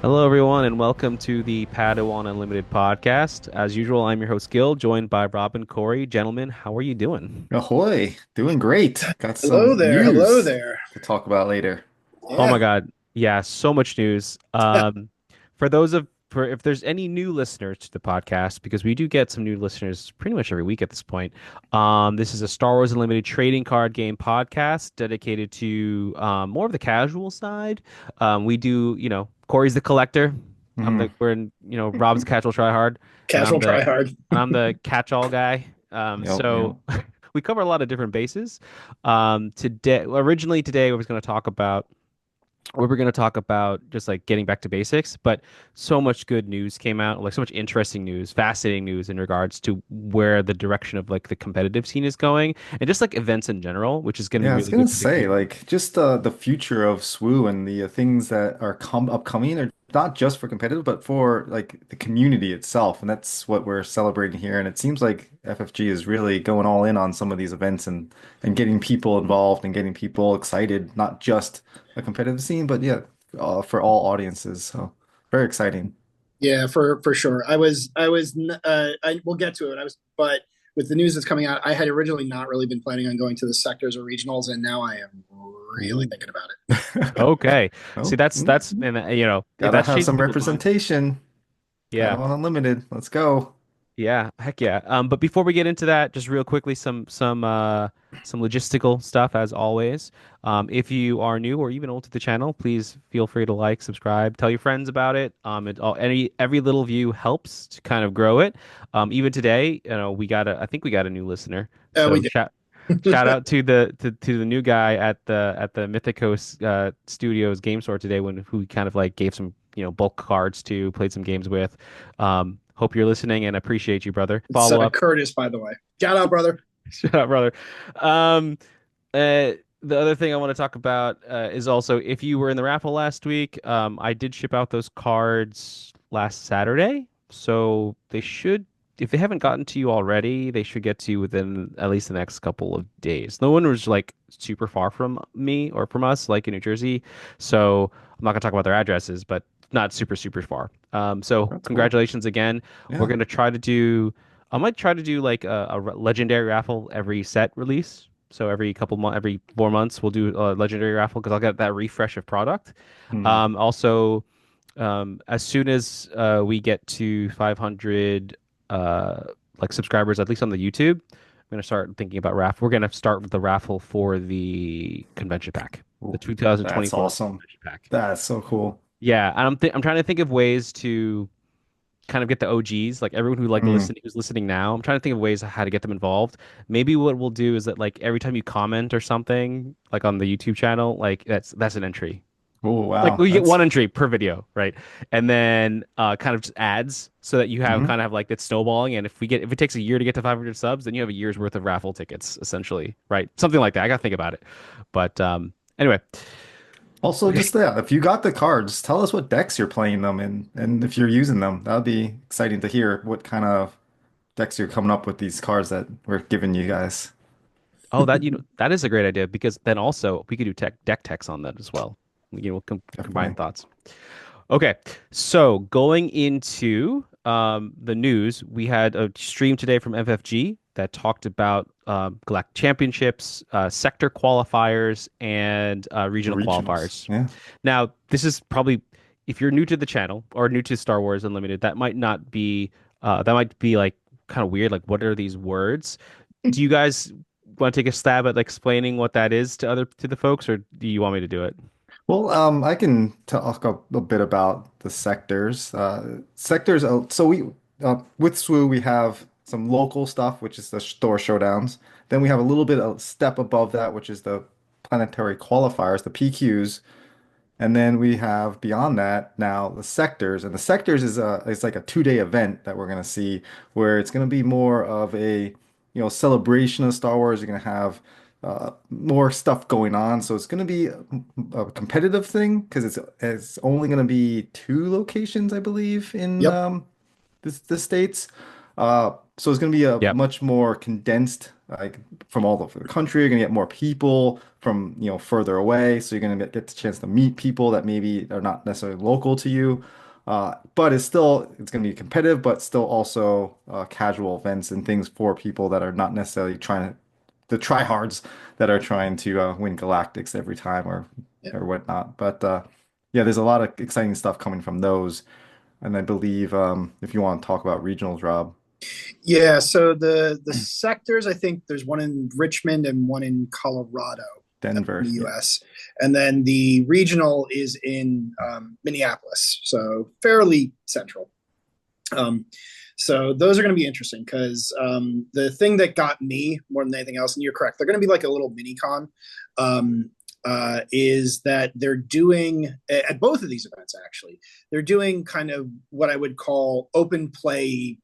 Hello, everyone, and welcome to the Padawan Unlimited Podcast. As usual, I'm your host, Gil, joined by Rob and Corey. Gentlemen, how are you doing? Ahoy, doing great. Got Hello some there. Hello news there. to talk about later. Oh my Yeah. God. Yeah, so much news. For those of for if there's any new listeners to the podcast, because we do get some new listeners pretty much every week at this point. This is a Star Wars Unlimited trading card game podcast dedicated to more of the casual side. We do, Corey's the collector. Hmm. Rob's the casual tryhard, and I'm Casual the try hard. and I'm the catch-all guy. Yep, So yep. we cover a lot of different bases. Today we were going to talk about just like getting back to basics, but so much good news came out, like so much interesting news, fascinating news in regards to where the direction of like the competitive scene is going, and just like events in general, which is going to be Yeah, I was really gonna good for the say, community. like, just the future of SWU and the things that are come upcoming are not just for competitive, but for like the community itself, and that's what we're celebrating here. And it seems like FFG is really going all in on some of these events and getting people involved and getting people excited, not just a competitive scene, but yeah, for all audiences. So very exciting. Yeah, for sure. I will get to it. But with the news that's coming out, I had originally not really been planning on going to the sectors or regionals, and now I am really Ooh. thinking about it. Okay, see Oh, that's and gotta that's have changing some people's minds. representation. Yeah. Padawan Unlimited. Let's go. Yeah, heck yeah. But before we get into that, just real quickly, some logistical stuff as always. If you are new or even old to the channel, please feel free to like, subscribe, tell your friends about it. Every little view helps to kind of grow it. Even today, I think we got a new listener. We So did. shout out to the new guy at the Mythicos Studios game store today when who kind of like gave some bulk cards to, played some games with. Hope you're listening and appreciate you, brother. It's Follow up. Curtis, by the way. Shout out, brother. Shut up, brother. Um, the other thing I want to talk about is also if you were in the raffle last week, I did ship out those cards last Saturday, so if they haven't gotten to you already, they should get to you within at least the next couple of days. No one was like super far from me or from us, like in New Jersey, so I'm not gonna talk about their addresses, but not super super far. So That's cool. congratulations again. We're Yeah. gonna try to do. I might try to do like a legendary raffle every set release. So every 4 months, we'll do a legendary raffle because I'll get that refresh of product. Hmm. Also, as soon as we get to 500 uh, like subscribers, at least on the YouTube, I'm gonna start thinking about raffle. We're gonna start with the raffle for the convention pack, the Ooh, that's 2024 awesome. convention pack. That's so cool. Yeah, and I'm trying to think of ways to kind of get the OGs, like everyone Mm. who's listening now. I'm trying to think of ways of how to get them involved. Maybe what we'll do is that like every time you comment or something, like on the YouTube channel, like that's an entry. Oh, Like wow. we get That's one entry per video, right? And then kind of just ads so that you have mhm. kind of like that snowballing. And if it takes a year to get to 500 subs, then you have a year's worth of raffle tickets essentially, right? Something like that. I gotta think about it. But anyway, Also, okay. just that, if you got the cards, tell us what decks you're playing them in, and if you're using them. That would be exciting to hear what kind of decks you're coming up with these cards that we're giving you guys. Oh, that is a great idea because then also we could do deck techs on that as well. We'll combine Definitely. thoughts. Okay, so going into the news, we had a stream today from FFG that talked about Galactic Championships, sector qualifiers, and The regional regionals. qualifiers. Yeah. Now, this is probably if you're new to the channel or new to Star Wars Unlimited, that might be like kind of weird. Like, what are these words? Do you guys want to take a stab at explaining what that is to the folks, or do you want me to do it? Well, I can talk a bit about the sectors. Sectors. So we with SWU we have some local stuff, which is the store showdowns. Then we have a little bit of step above that, which is the planetary qualifiers, the PQs. And then we have beyond that now the sectors, and the sectors is like a 2 day event that we're gonna see where it's gonna be more of a celebration of Star Wars. You're gonna have more stuff going on, so it's gonna be a competitive thing because it's only gonna be two locations, I believe, in Yep. the states. Uh, So it's going to be a Yep. much more condensed, like from all over the country. You're going to get more people from, further away. So you're going to get the chance to meet people that maybe are not necessarily local to you. But it's going to be competitive, but still also casual events and things for people that are not necessarily the tryhards that are trying to win galactics every time Yeah. or whatnot. But yeah, there's a lot of exciting stuff coming from those. And I believe if you want to talk about regionals, Rob, Yeah, so the sectors, I think there's one in Richmond and one in Colorado in Denver, the yeah, US. And then the regional is in Minneapolis, so fairly central. Um, so those are going to be interesting because the thing that got me more than anything else, and you're correct, they're going to be like a little mini con, is that they're doing at both of these events, actually, they're doing kind of what I would call open play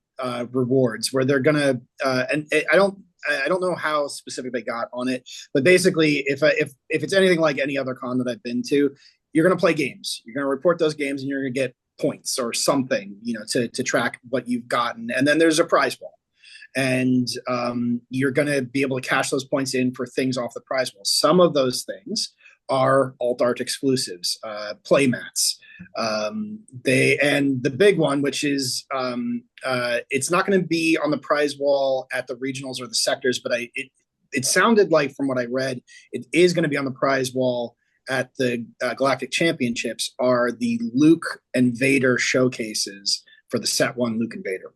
rewards where they're going to, and I don't know how specific they got on it, but basically, if it's anything like any other con that I've been to, you're going to play games. You're going to report those games, and you're going to get points or something, to track what you've gotten. And then there's a prize ball. And you're going to be able to cash those points in for things off the prize ball. Some of those things are alt art exclusives, play mats. And the big one, which is it's not going to be on the prize wall at the regionals or the sectors, but it sounded like from what I read, it is going to be on the prize wall at the Galactic Championships, are the Luke and Vader showcases for the set one Luke and Vader.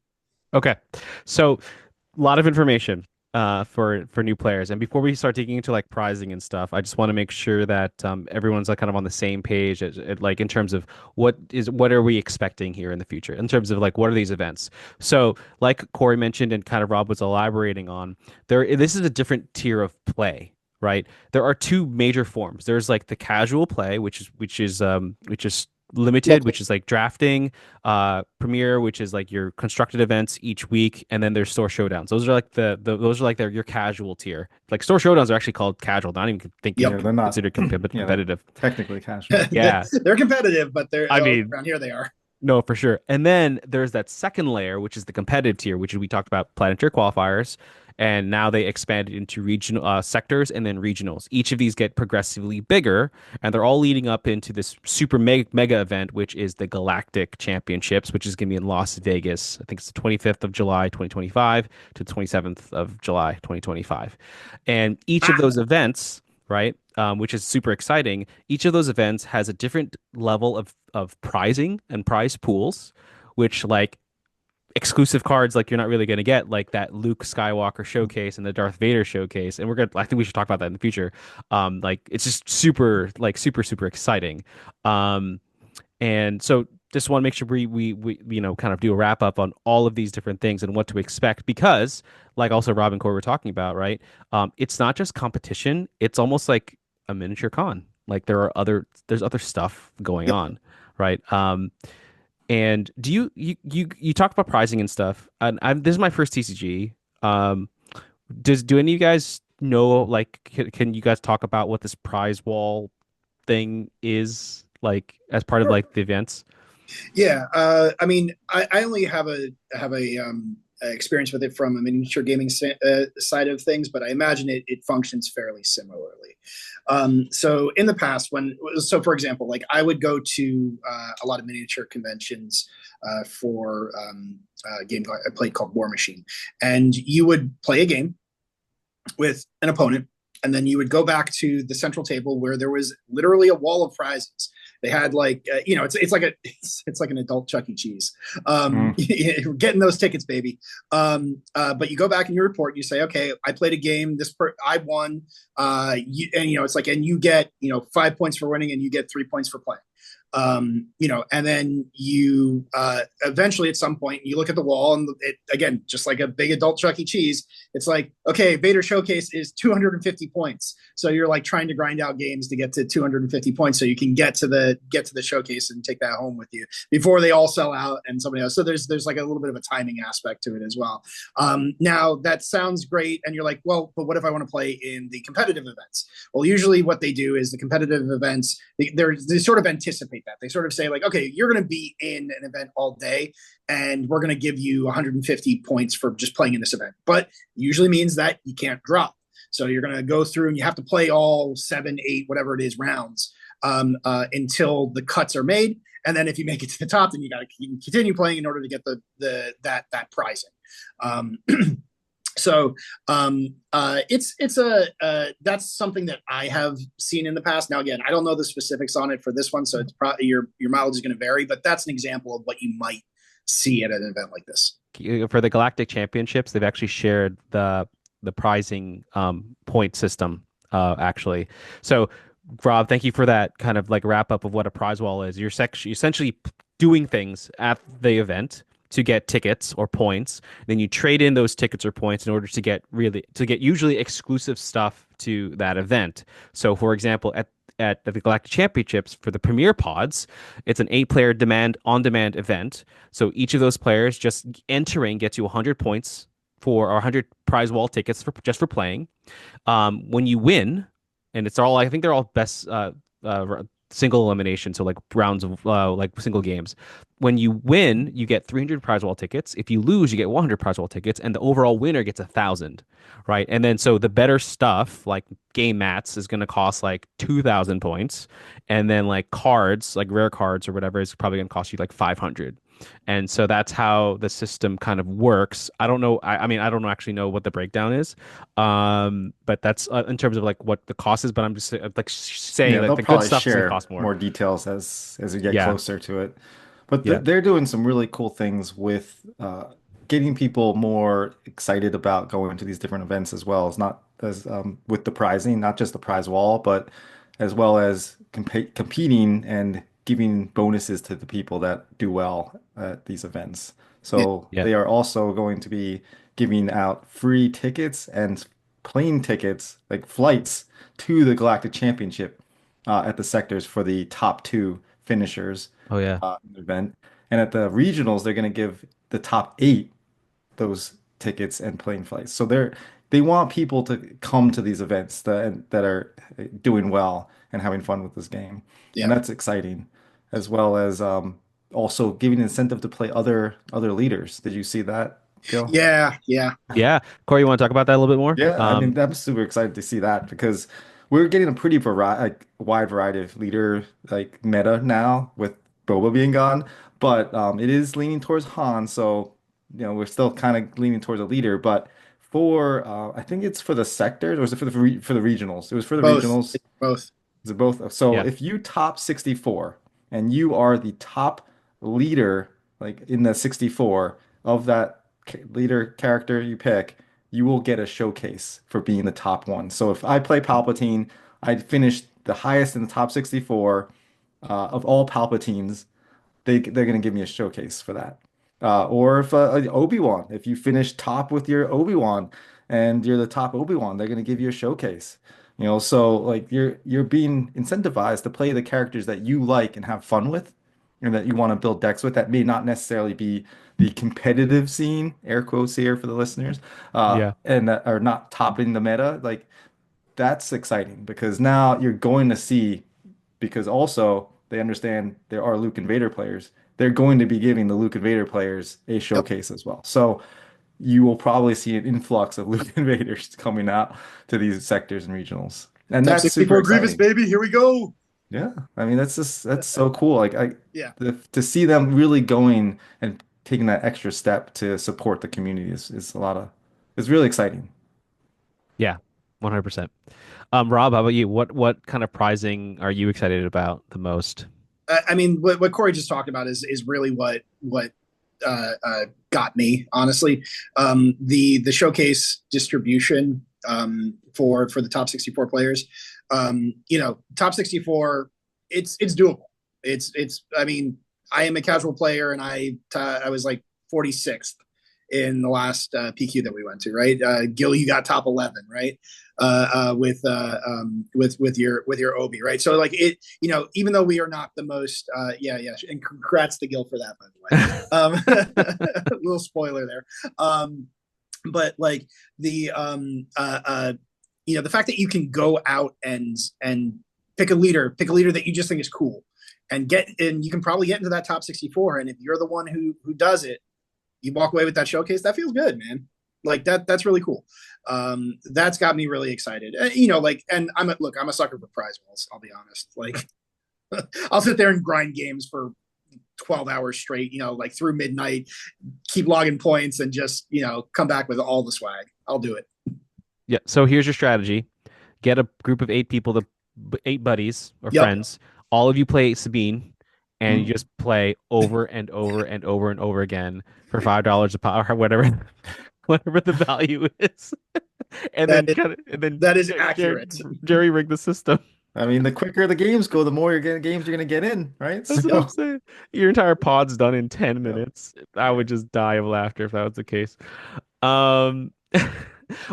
Okay. So a lot of information for new players. And before we start digging into like prizing and stuff, I just want to make sure that everyone's like kind of on the same page like in terms of what are we expecting here in the future in terms of like what are these events. So like Corey mentioned and kind of Rob was elaborating on, this is a different tier of play. Right. There are two major forms. There's like the casual play, which is limited, which is like drafting, premier, which is like your constructed events each week, and then there's store showdowns. Those are like those are like your casual tier. Like store showdowns are actually called casual, not even thinking Yep. yeah, they're not, considered yeah, they're competitive. technically casual. Yeah, They're competitive, but I mean, around here they are. no, for sure. And then there's that second layer, which is the competitive tier, which is we talked about Planeteer qualifiers, and now they expanded into regional sectors and then regionals. Each of these get progressively bigger, and they're all leading up into this super mega event, which is the Galactic Championships, which is going to be in Las Vegas. I think it's the 25th of July, 2025 to 27th of July, 2025. And each of those events, right, which is super exciting. Each of those events has a different level of prizing and prize pools, which like exclusive cards like you're not really going to get like that Luke Skywalker showcase and the Darth Vader showcase. And I think we should talk about that in the future. Like it's just super exciting. And so just want to make sure we kind of do a wrap up on all of these different things and what to expect because like also Rob and Corey were talking about, right? It's not just competition. It's almost like a miniature con. Like there's other stuff going Yep. on, right? And do you talk about pricing and stuff? And this is my first TCG. Do any of you guys know like can you guys talk about what this prize wall thing is like as part of Sure. like the events? Yeah, I mean, I only have a experience with it from a miniature gaming side of things, but I imagine it functions fairly similarly. So in the past, for example, like I would go to a lot of miniature conventions for a game I played called War Machine, and you would play a game with an opponent, and then you would go back to the central table where there was literally a wall of prizes. They had like it's like an adult Chuck E. Cheese. Mm. Getting those tickets, baby. But you go back and you report. You say, okay, I played a game. I won. And it's like, and you get 5 points for winning, and you get 3 points for playing. And then you eventually at some point you look at the wall and again, just like a big adult Chuck E. Cheese, it's like, okay, Vader Showcase is 250 points. So you're like trying to grind out games to get to 250 points so you can get to the showcase and take that home with you before they all sell out and somebody else. So there's like a little bit of a timing aspect to it as well. Now that sounds great. And you're like, well, but what if I want to play in the competitive events? Well, usually what they do is the competitive events, they sort of anticipate facilitate that. They sort of say like, okay, you're going to be in an event all day and we're going to give you 150 points for just playing in this event. But usually means that you can't drop. So you're going to go through and you have to play all 7, 8, whatever it is rounds until the cuts are made. And then if you make it to the top, then you got to continue playing in order to get that prizing. So it's that's something that I have seen in the past. Now, again, I don't know the specifics on it for this one, so it's probably your mileage is going to vary. But that's an example of what you might see at an event like this. For the Galactic Championships, they've actually shared the prizing point system actually. So, Rob, thank you for that kind of like wrap up of what a prize wall is. You're essentially doing things at the event to get tickets or points. Then you trade in those tickets or points in order to get usually exclusive stuff to that event. So, for example, at the Galactic Championships for the Premier Pods, it's an 8-player on-demand event. So each of those players just entering gets you 100 points or 100 prize wall tickets for playing. When you win, and I think they're all best single elimination, so like rounds of like single games. When you win, you get 300 prize wall tickets. If you lose, you get 100 prize wall tickets, and the overall winner gets 1,000, right? And then so the better stuff, like game mats, is going to cost like 2,000 points, and then like cards, like rare cards or whatever, is probably going to cost you like 500. And so that's how the system kind of works. I don't know. I mean, I don't actually know what the breakdown is, but that's in terms of like what the cost is. But I'm just like saying Yeah, that they'll the good probably stuff is going to share cost more. more details as we get Yeah, closer to it. But yeah, they're doing some really cool things with getting people more excited about going to these different events as well. It's not as with the prizing, not just the prize wall, but as well as competing and giving bonuses to the people that do well at these events. Yeah. So yeah. they are also going to be giving out free tickets and plane tickets, like flights to the Galactic Championship at the sectors for the top 2 finishers Oh yeah, in the event. And at the regionals, they're going to give the top 8 those tickets and plane flights. So they want people to come to these events that are doing well and having fun with this game. And Yeah. that's exciting, as well as also giving incentive to play other leaders. Did you see that, Gil? Yeah. Yeah. yeah. Corey, you want to talk about that a little bit more? Yeah, I mean, I'm super excited to see that because we're getting a pretty wide variety of leader like meta now with Boba being gone, but it is leaning towards Han, so we're still kind of leaning towards a leader. But for I think it's for the sectors, or is it for the regionals? It was for the Both. regionals. It's both. Is it both? So Yeah. if you top 64 and you are the top leader, like in the 64 of that leader character you pick, you will get a showcase for being the top one. So if I play Palpatine, I finished the highest in the top 64 of all Palpatines. They're going to give me a showcase for that. Or if Obi-Wan, if you finish top with your Obi-Wan and you're the top Obi-Wan, they're going to give you a showcase. So like you're being incentivized to play the characters that you like and have fun with, and that you want to build decks with. That may not necessarily be the competitive scene, air quotes here for the listeners, Yeah. and that are not topping the meta. Like that's exciting because now you're going to see, because also they understand there are Luke and Vader players. They're going to be giving the Luke and Vader players a Yep. showcase as well. So you will probably see an influx of Luke and Vaders coming out to these sectors and regionals. And Top that's super 64 Grievous, exciting. baby. Here we go. Yeah. I mean, that's so cool. Like Yeah. to see them really going and taking that extra step to support the community is it's really exciting. Yeah. 100%. Rob, how about you? What kind of prizing are you excited about the most? I mean, what Corey just talked about is really what got me, honestly. The showcase distribution for the top 64 players. Top 64, it's doable. It's. I mean, I am a casual player, and I was like 46th in the last PQ that we went to. Right, Gil, you got top 11, right? With your Obi, right? So like it, even though we are not the most, and congrats to Gil for that, by the way. Little spoiler there. But like the fact that you can go out and pick a leader that you just think is cool, and you can probably get into that top 64. And if you're the one who does it, you walk away with that showcase. That feels good, man. Like that's really cool. That's got me really excited. And I'm a sucker for prize walls. I'll be honest. Like I'll sit there and grind games for 12 hours straight, like through midnight, keep logging points and just, come back with all the swag. I'll do it. Yeah. So here's your strategy: get a group of 8 people, eight buddies or Yep. friends. All of you play Sabine, and you Mm. just play over and over and over and over again for $5 a pop or whatever, whatever the value is, and That then is, that is accurate. Jerry rig the system. I mean, the quicker the games go, the more games you're gonna get in, right? That's what I'm So, saying. Your entire pod's done in 10 yeah, minutes. I yeah. would just die of laughter if that was the case. Um,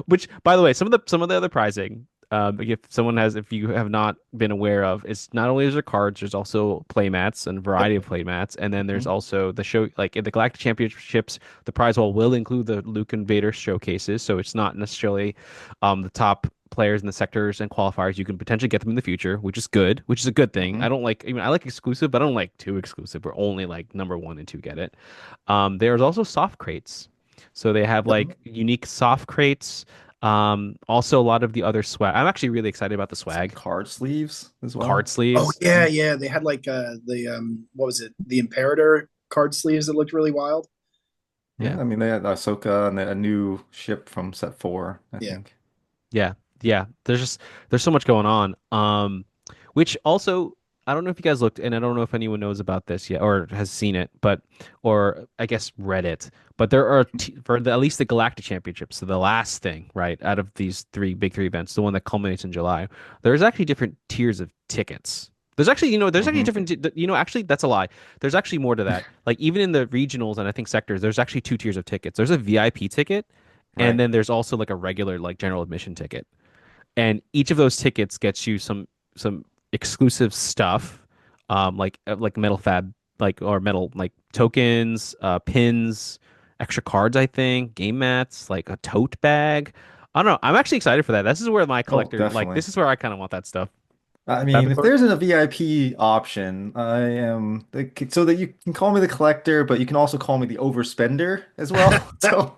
which, by the way, some of the other pricing, if you have not been aware of, it's not only is there cards, there's also play mats and Yep. variety of play mats, and then there's Mhm. also the show, like in the Galactic Championships, the prize wall will include the Luke and Vader showcases, so it's not necessarily the top players in the sectors and qualifiers. You can potentially get them in the future, which is good, which is a good thing. I Mhm. don't like, I mean, I like exclusive, but I don't like too exclusive, where only like number one and two get it. There's also soft crates. So they have Yep. like unique soft crates. Also a lot of the other swag. I'm actually really excited about the Some swag. card sleeves as Card well. Oh sleeves. yeah, yeah. They had like the what was it? The Imperator card sleeves that looked really wild. Yeah. Yeah, I mean they had Ahsoka and a new ship from set 4, I Yeah. think. Yeah. Yeah. There's so much going on. Which also I don't know if you guys looked, and I don't know if anyone knows about this yet or has seen it, but or I guess read it. But there are at least the Galactic Championships, so the last thing, right, out of these big three events, the one that culminates in July, there's actually different tiers of tickets. There's actually Hmm. different, actually, that's a lie. There's actually more to that. Like even in the regionals and I think sectors, there's actually two tiers of tickets. There's a VIP ticket, and Right. then there's also like a regular like general admission ticket, and each of those tickets gets you some exclusive stuff, like metal fab, like or metal like tokens, pins, extra cards, I think, game mats, like a tote bag. I don't know. I'm actually excited for that. This is where my Oh, collector, like, definitely. this is where I kind of want that stuff. I That mean, if before? there's a VIP option, I am so that you can call me the collector, but you can also call me the overspender as well. So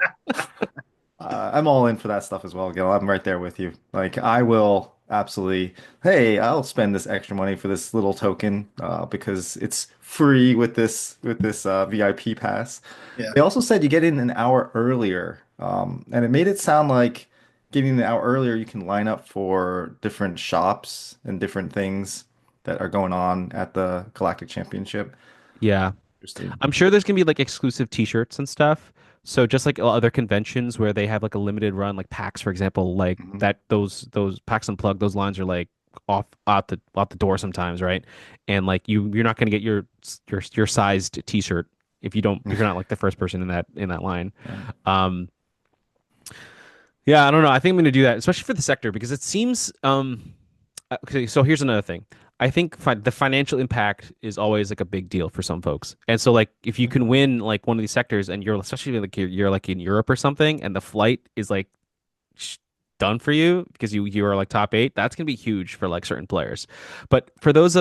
I'm all in for that stuff as well, Gil. I'm right there with you. Like, I will absolutely, hey, I'll spend this extra money for this little token because it's free with this VIP pass. Yeah. They also said you get in an hour earlier, and it made it sound like getting an hour earlier, you can line up for different shops and different things that are going on at the Galactic Championship. Yeah. Interesting. I'm sure there's gonna be like exclusive T-shirts and stuff. So just like other conventions where they have like a limited run, like PAX, for example, like Mhm. that those PAX Unplugged, those lines are like off out the door sometimes, right? And like you're not gonna get your sized T-shirt if you're not like the first person in that line. Right. Um, yeah, I don't know. I think I'm gonna do that, especially for the sector because it seems okay, so here's another thing. I think the financial impact is always like a big deal for some folks. And so like if you Mhm. can win like one of these sectors and you're especially like you're like in Europe or something and the flight is like sh done for you because you are like top 8, that's gonna be huge for like certain players. But for those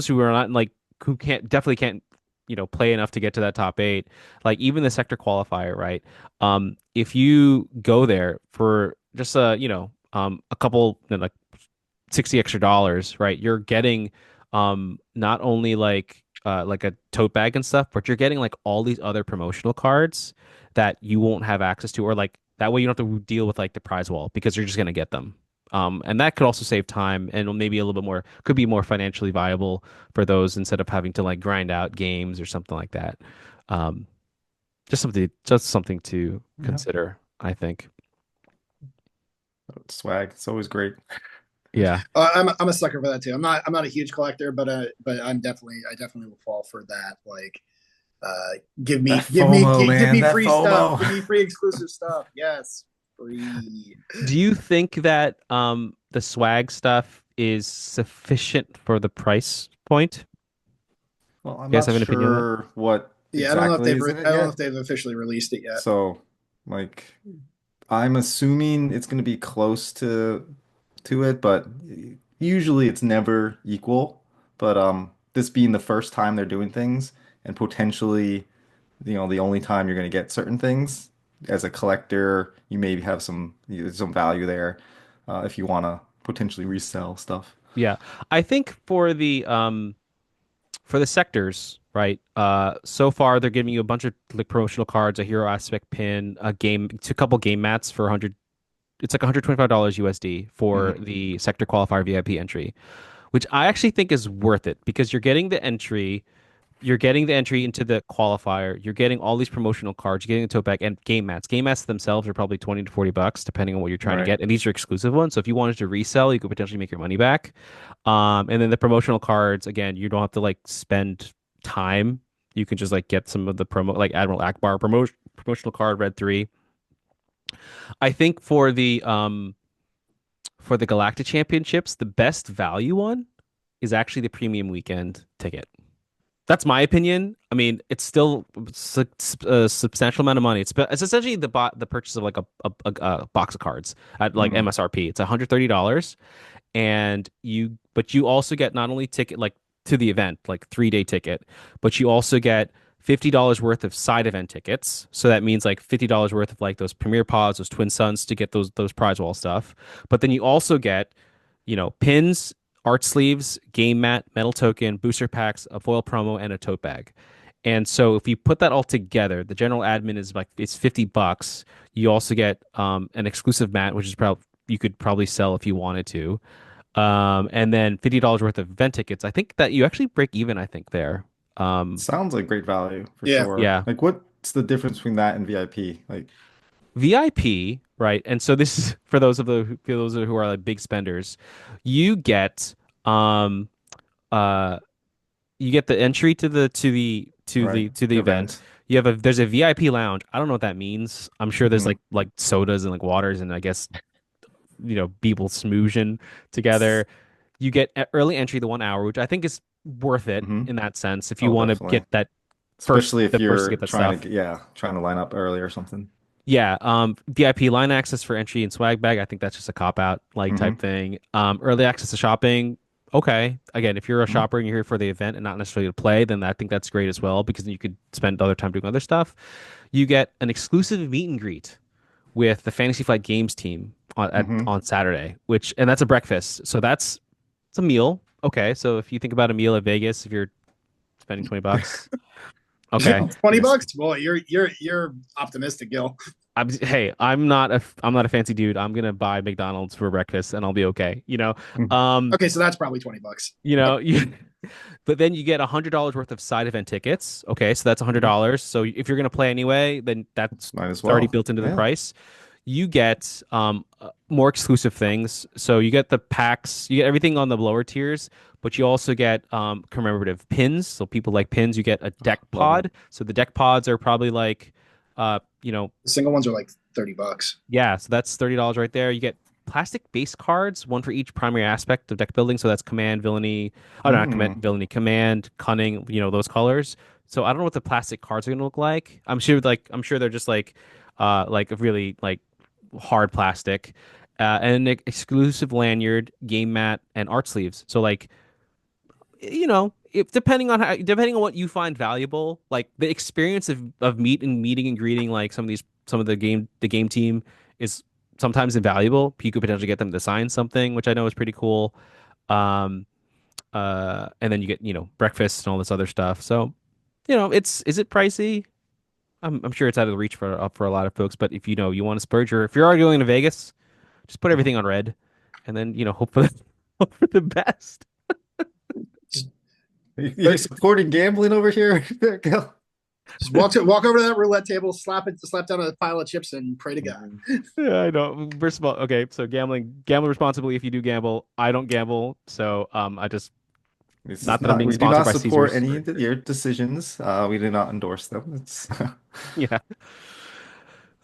who are not like who can't play enough to get to that top 8, like even the sector qualifier, right? If you go there for just a couple like 60 extra dollars, right? You're getting not only like a tote bag and stuff, but you're getting like all these other promotional cards that you won't have access to, or like that way you don't have to deal with like the prize wall because you're just gonna get them. And that could also save time and maybe a little bit more, could be more financially viable for those instead of having to like grind out games or something like that. Um, just something to Yeah. consider, I think. Swag. It's always great. Yeah. I'm a sucker for that too. I'm not a huge collector, but I definitely will fall for that. Like, That FOMO, give man. me That free stuff. FOMO. Give me free exclusive stuff. Yes, free. Do you think that the swag stuff is sufficient for the price point? Well, I'm You guys not have an opinion on that? sure what Yeah, exactly is in I it don't know yet. if they've officially released it yet. So, like, I'm assuming it's going to be close to it, but usually it's never equal, but this being the first time they're doing things and potentially, the only time you're going to get certain things as a collector, you maybe have some value there if you want to potentially resell stuff. Yeah. I think for the sectors, right? So far they're giving you a bunch of like promotional cards, a hero aspect pin, a game, to a couple game mats for 100. It's like $125 USD for Hmm. the sector qualifier VIP entry, which I actually think is worth it because you're getting the entry into the qualifier, you're getting all these promotional cards, you're getting the tote bag and game mats. Game mats themselves are probably 20 to $40 depending on what you're trying to Right. get, and these are exclusive ones. So if you wanted to resell, you could potentially make your money back. And then the promotional cards, again, you don't have to like spend time. You can just like get some of the promo, like Admiral Akbar promotional card, Red 3. I think for the Galactic Championships, the best value one is actually the premium weekend ticket. That's my opinion. I mean, it's still a substantial amount of money. It's essentially the purchase of like a box of cards at like Hmm. MSRP. It's $130, and but you also get not only ticket like to the event, like 3 day ticket, but you also get $50 worth of side event tickets. So that means like $50 worth of like those Premier Pods, those Twin Suns to get those prize wall stuff. But then you also get, pins, art sleeves, game mat, metal token, booster packs, a foil promo, and a tote bag. And so if you put that all together, the general admin is like it's $50. You also get an exclusive mat, which is probably you could probably sell if you wanted to. And then $50 worth of event tickets. I think that you actually break even, I think, there. Um, Sounds like great value for Yeah. sure. yeah. Like, what's the difference between that and VIP? Like, VIP, right? And so this is for those who are like big spenders, you get um uh you get the entry right, to the event. event. There's a VIP lounge. I don't know what that means. I'm sure there's Hmm. like sodas and like waters and I guess people smoozing together. You get early entry the 1 hour, which I think is worth it Hmm. in that sense if you Oh, want to definitely. get that Especially if the first to you're get that stuff. trying to line up early or something. Yeah, VIP line access for entry and swag bag. I think that's just a cop out like type Hmm. thing. Early access to shopping. Okay. Again, if you're a Hmm. shopper and you're here for the event and not necessarily to play, then I think that's great as well because then you could spend other time doing other stuff. You get an exclusive meet and greet with the Fantasy Flight Games team Hmm. on Saturday, and that's a breakfast. So it's a meal. Okay, so if you think about a meal at Vegas, if you're spending $20, okay. 20 Yes. bucks? Boy, you're optimistic, Gil. Hey, I'm not a fancy dude. I'm gonna buy McDonald's for breakfast and I'll be okay. Mhm. Um, Okay, so that's probably 20 bucks. you, but then you get $100 worth of side event tickets. Okay, so that's Mhm. $100. So if you're gonna play anyway, then that's Might as it's already well. built into the Yeah. price. You get more exclusive things. So you get the packs, you get everything on the lower tiers, but you also get commemorative pins. So people like pins. You get a deck Love it. pod. So the deck pods are probably like, uh, you know, The single ones are like 30 bucks. yeah, so that's $30 right there. You get plastic base cards, one for each primary aspect of deck building. So that's command, villainy, oh, not command, Mm. villainy, command, cunning, those colors. So I don't know what the plastic cards are gonna look like. I'm sure they're just like a really like hard plastic. And an exclusive lanyard, game mat, and art sleeves. So like if depending on what you find valuable, like the experience of meeting and greeting like some of the game team is sometimes invaluable. You could potentially get them to sign something, which I know is pretty cool. Um, and then you get breakfast and all this other stuff. So it's is it pricey? I'm sure it's out of the reach for a lot of folks. But if you want to splurge, or if you're already going to Vegas, just put Mhm. everything on red, and then hope for hope for the best. Just, You're supporting gambling over here, Gil? just walk over to that roulette table, slap down a pile of chips, and pray to God. Mhm. Yeah, I know. First of all, okay, so gamble responsibly if you do gamble. I don't gamble, so I just This is not that I'm not, being we do sponsored not by support Caesars. any of your decisions. We do not endorse them. It's Yeah.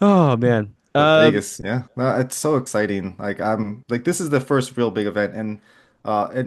Oh man. But Vegas, yeah, no, it's so exciting. Like I'm like this is the first real big event, and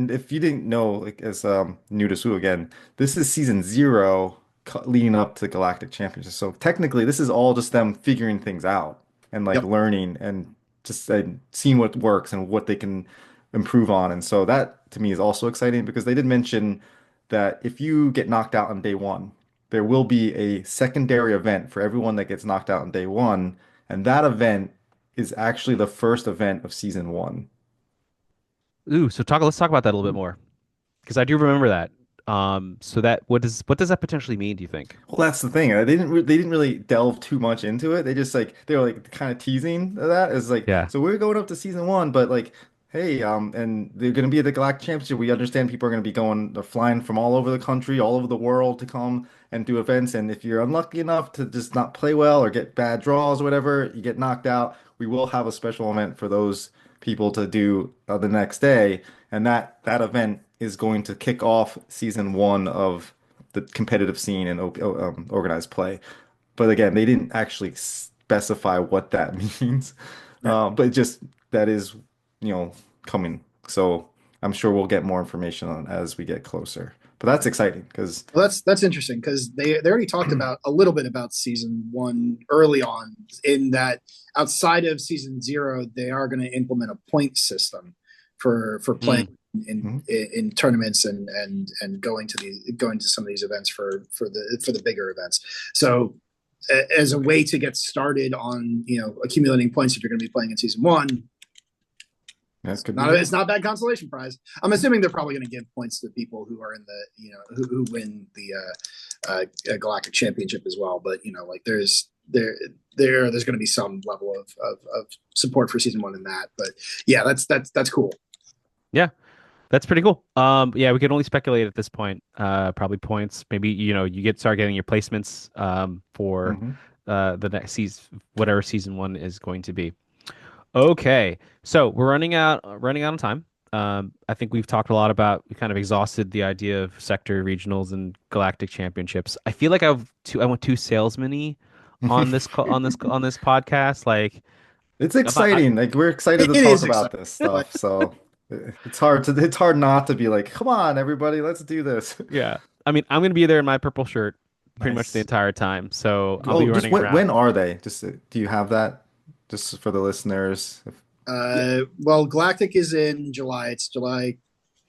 if you didn't know, like as new to Sue again, this is season zero leading up to Galactic Championship. So technically, this is all just them figuring things out and like Yep. learning and just seeing what works and what they can improve on. And so that to me is also exciting because they did mention that if you get knocked out on day one, there will be a secondary event for everyone that gets knocked out on day one. And that event is actually the first event of season one. Ooh, so let's talk about that a little bit more because I do remember that. So that what does that potentially mean, do you think? Well, that's the thing. They didn't really delve too much into it. They just like they were like kind of teasing that. It's like Yeah. so we're going up to season one, but like hey, and they're gonna be at the Galactic Championship. We understand people are gonna be going, they're flying from all over the country, all over the world to come and do events. And if you're unlucky enough to just not play well or get bad draws or whatever, you get knocked out. We will have a special event for those people to do the next day, and that event is going to kick off season one of the competitive scene and organized play. But again, they didn't actually specify what that means. Yeah. But it just that is, coming. So I'm sure we'll get more information on as we get closer. But that's exciting because Well, that's interesting because they already talked about a little bit about season one early on, in that outside of season zero, they are going to implement a point system for playing Mm. in tournaments and going to some of these events for the bigger events. So as a way to get started on accumulating points if you're going to be playing in season one, that could be not good. it's not a bad consolation prize. I'm assuming they're probably going to give points to people who are in the who win the Galactic Championship as well. But like there's going to be some level of support for season one in that. But yeah, that's cool. Yeah. That's pretty cool. Yeah, we can only speculate at this point. Probably points. Maybe, you start getting your placements for Hmm. the next season, whatever season one is going to be. Okay, so we're running out of time. I think we've talked a lot about, we kind of exhausted the idea of sector regionals and galactic championships. I feel like I went too salesman-y on on this podcast. Like, It's I, exciting. Like we're excited to It talk is about exciting, this but stuff. So it's hard not to be like, come on, everybody, let's do this. yeah. I mean, I'm gonna be there in my purple shirt pretty much the Nice. entire time, so I'll be Oh, just running around. when are they? Just do you have that? Just for the listeners. Yeah, well, Galactic is in July. It's July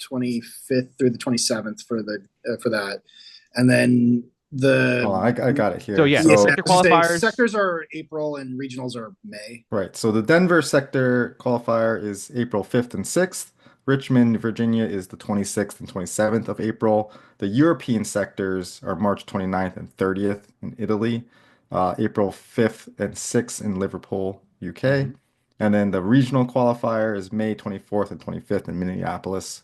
25th through the 27th for that, and then Oh, the I got it so here. yeah, yeah, So sector qualifiers. sectors are April and regionals are May. right. So the Denver sector qualifier is April 5th and 6th. Richmond, Virginia is the 26th and 27th of April. The European sectors are March 29th and 30th in Italy, April 5th and 6th in Liverpool, UK. Mhm. And then the regional qualifier is May 24th and 25th in Minneapolis.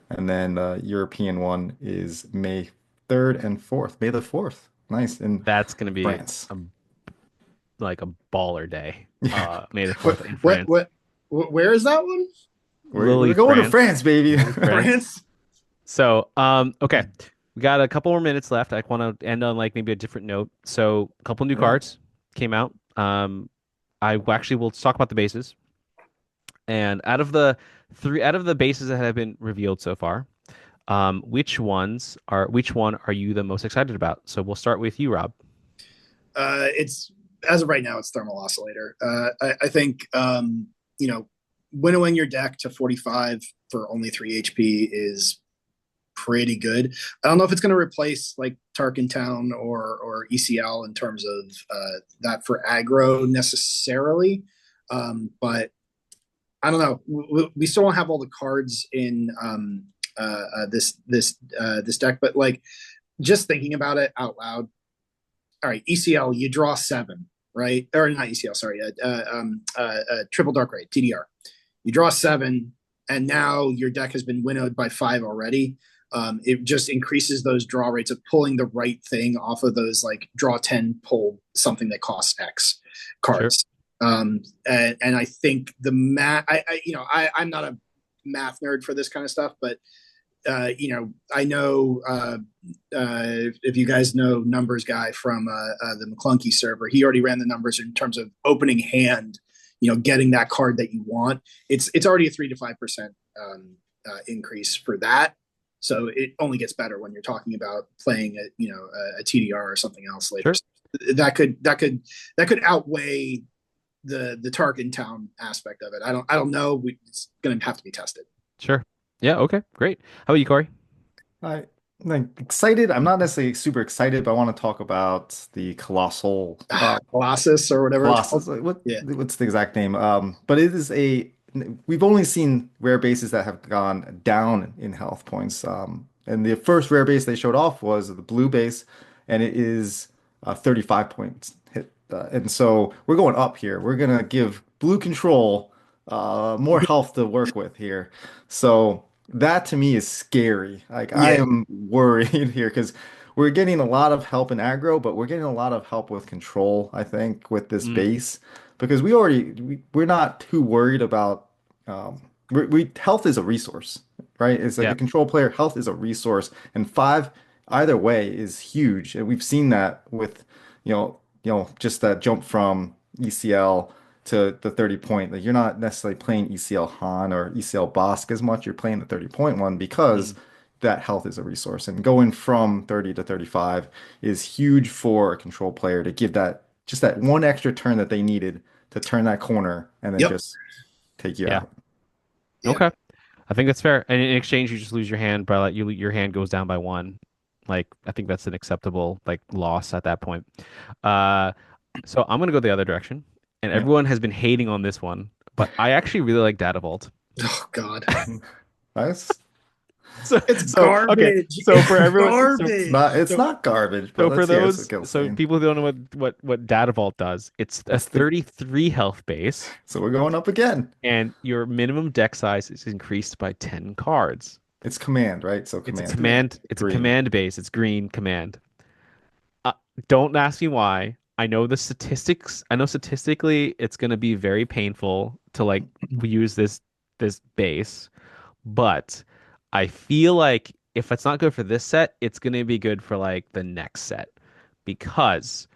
And then the European one is May 3rd and 4th. May the 4th. Nice. In That's gonna be France. a, like a baller day. Yeah. May the What 4th in what France. what where is that one? Lily, We're going to France. France, baby. Lily, France. France. So, okay, we got a couple more minutes left. I want to end on like maybe a different note. So, a couple new Yeah. cards came out. I actually will talk about the bases. And out of the bases that have been revealed so far, which one are you the most excited about? So we'll start with you, Rob. It's as of right now, it's Thermal Oscillator. I think winnowing your deck to 45 for only 3 HP is pretty good. I don't know if it's going to replace like Tarkin Town or ECL in terms of that for aggro necessarily, but I don't know. We still don't have all the cards in this deck, but like just thinking about it out loud. All right, ECL, you draw 7, right? Or not ECL, sorry, Triple Dark Raid, TDR. You draw 7, and now your deck has been winnowed by 5 already. It just increases those draw rates of pulling the right thing off of those like draw 10, pull something that costs X Sure. cards. And I think the math, I'm not a math nerd for this kind of stuff, but I know if you guys know Numbers Guy from the McClunky server, he already ran the numbers in terms of opening hand, getting that card that you want. It's already a 3 to 5% increase for that. So it only gets better when you're talking about playing a TDR or something else later. Sure. So that could outweigh the Tarkin Town aspect of it. I don't know. It's going to have to be tested. Sure. Yeah. Okay. Great. How about you, Corey? I like excited. I'm not necessarily super excited, but I want to talk about the colossal Colossus or whatever it's called. Colossus. Like, Yeah. what's the exact name? But it is a we've only seen rare bases that have gone down in health points. And the first rare base they showed off was the blue base, and it is 35 points hit. And so we're going up here. We're gonna give blue control more health to work with here. So that to me is scary. Like I Yeah. am worried here because we're getting a lot of help in aggro, but we're getting a lot of help with control, I think, with this Mm, base because we're not too worried about we health is a resource, right? It's like yeah. a control player, health is a resource, and five either way is huge, and we've seen that with just that jump from ECL to the 30 point. Like you're not necessarily playing ECL Han or ECL Bosk as much. You're playing the 30-point one because Mm, that health is a resource. And going from 30 to 35 is huge for a control player to give that just that one extra turn that they needed to turn that corner and then Yep. just take you yeah. out. Yeah. Okay. I think that's fair. And in exchange, you just lose your hand by like your hand goes down by one. Like I think that's an acceptable like loss at that point. Uh, so I'm gonna go the other direction, and Yeah. everyone has been hating on this one, but I actually really like Data Vault. Oh God. Nice. So It's so okay. garbage. So It's for everyone, garbage. It's so not garbage, but so for let's hear what those Gil's so saying. people who don't know what Data Vault does, it's a It's the 33 health base, so we're going up again. and your minimum deck size is increased by 10 cards. It's command, right? So It's a command Command. command. It's a green. command base. It's green command. Uh, don't ask me why. I know the statistics. I know statistically it's going to be very painful to like use this base, but I feel like if it's not good for this set, it's going to be good for like the next set because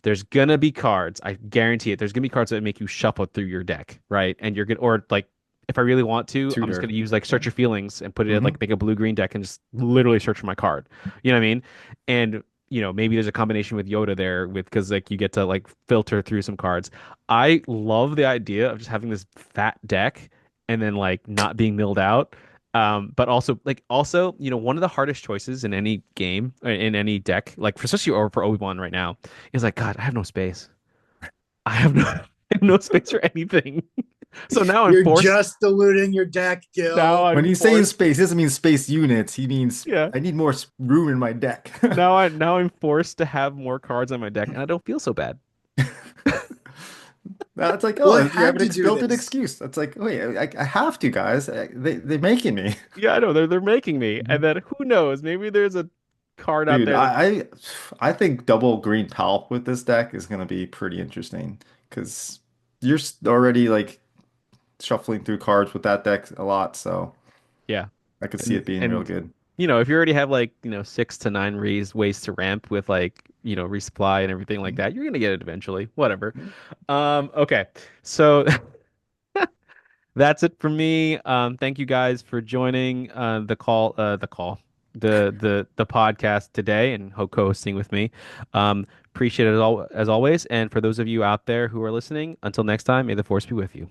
there's going to be cards. I guarantee it. There's going to be cards that make you shuffle through your deck, right? And you're going to or like if I really want to, I'm just Tutor. going to use like Yeah. search your feelings and put it in Hmm. like make a blue green deck and just literally search for my card. You know what I mean? And maybe there's a combination with Yoda there with because like you get to like filter through some cards. I love the idea of just having this fat deck and then like not being milled out. But also, one of the hardest choices in any game, in any deck, like for especially or for Obi-Wan right now, is like, God, I have no space. I have no, I have no space for anything. So now I'm You're forced. just diluting your deck, Now Gil. When I'm he's saying forced. space, he doesn't mean space units. He means Yeah. I need more room in my deck. Now I'm forced to have more cards on my deck, and I don't feel so bad. That's like, Well, I oh, you have had an to ex do built-in this. excuse. That's like, wait, I have to, guys. They're making me. Yeah, I know they're making me, and then who knows? Maybe there's a card out Dude, there that I think double green pal with this deck is gonna be pretty interesting because you're already like shuffling through cards with that deck a lot, so yeah, I could see and it being real and good. if you already have like 6 to 9 ways to ramp with like resupply and everything like that, you're gonna get it eventually. Whatever. Okay, so that's it for me. Thank you guys for joining the podcast today and co-hosting with me. Appreciate it as always. And for those of you out there who are listening, until next time, may the force be with you.